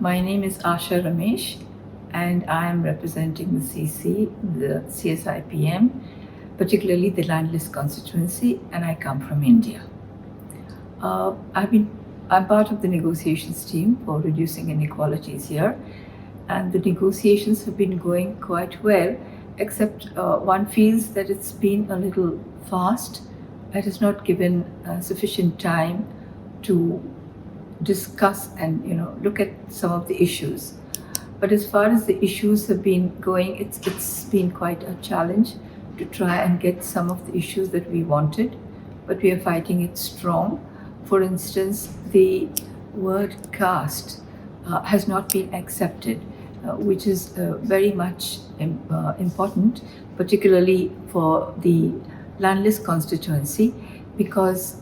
My name is Aasha Ramesh, and I am representing the CSIPM, particularly the landless constituency, and I come from India. I'm part of the negotiations team for reducing inequalities here, and the negotiations have been going quite well, except one feels that it's been a little fast. It has not given sufficient time to discuss and look at some of the issues. But as far as the issues have been going, it's been quite a challenge to try and get some of the issues that we wanted, but we are fighting it strong. For instance, the word caste has not been accepted, which is very much important, particularly for the landless constituency, because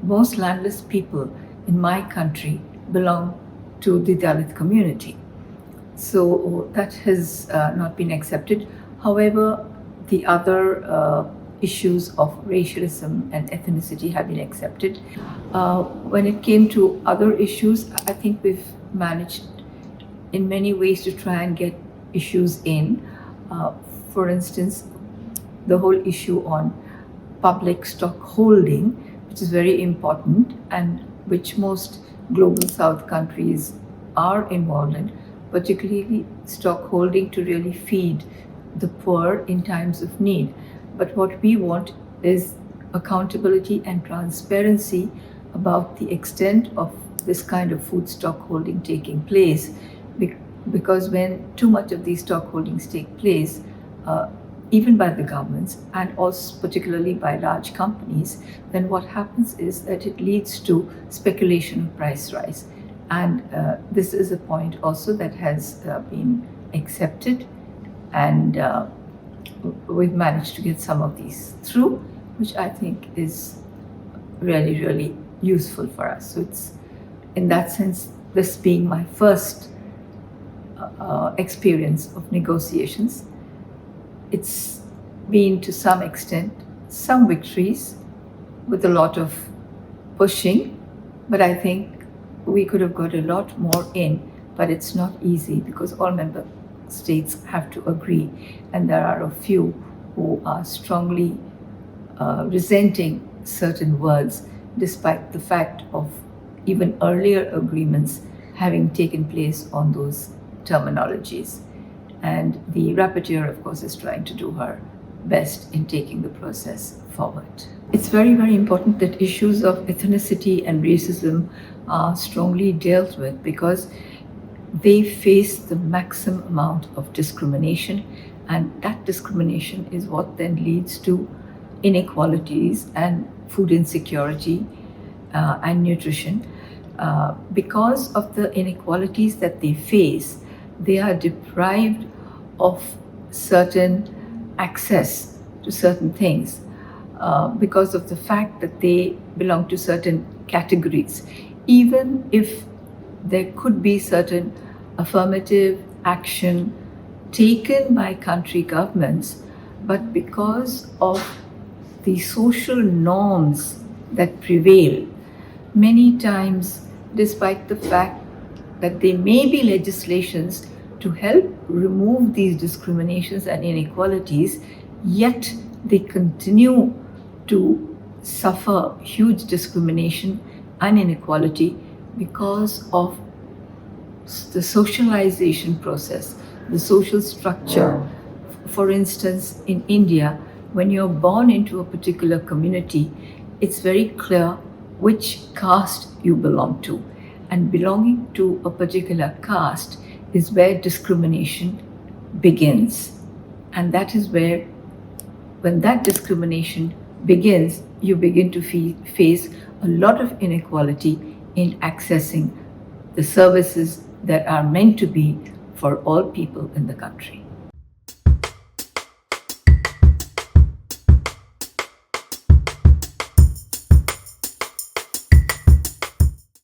most landless people in my country belong to the Dalit community. So that has not been accepted. However, the other issues of racialism and ethnicity have been accepted. When it came to other issues, I think we've managed in many ways to try and get issues in. For instance, the whole issue on public stockholding, which is very important and which most global South countries are involved in, particularly stockholding to really feed the poor in times of need. But what we want is accountability and transparency about the extent of this kind of food stockholding taking place, because when too much of these stockholdings take place, even by the governments and also particularly by large companies, then what happens is that it leads to speculation of price rise. And this is a point also that has been accepted, and we've managed to get some of these through, which I think is really, really useful for us. So it's, in that sense, this being my first experience of negotiations, it's been to some extent some victories with a lot of pushing, but I think we could have got a lot more in, but it's not easy because all member states have to agree, and there are a few who are strongly resenting certain words, despite the fact of even earlier agreements having taken place on those terminologies. And the rapporteur, of course, is trying to do her best in taking the process forward. It's very, very important that issues of ethnicity and racism are strongly dealt with, because they face the maximum amount of discrimination, and that discrimination is what then leads to inequalities and food insecurity and nutrition. Because of the inequalities that they face, they are deprived of certain access to certain things because of the fact that they belong to certain categories. Even if there could be certain affirmative action taken by country governments, but because of the social norms that prevail, many times, despite the fact that there may be legislations to help remove these discriminations and inequalities, yet they continue to suffer huge discrimination and inequality because of the socialization process, the social structure. For instance, in India, when you're born into a particular community, it's very clear which caste you belong to. And belonging to a particular caste is where discrimination begins. And that is where, when that discrimination begins, you begin to face a lot of inequality in accessing the services that are meant to be for all people in the country.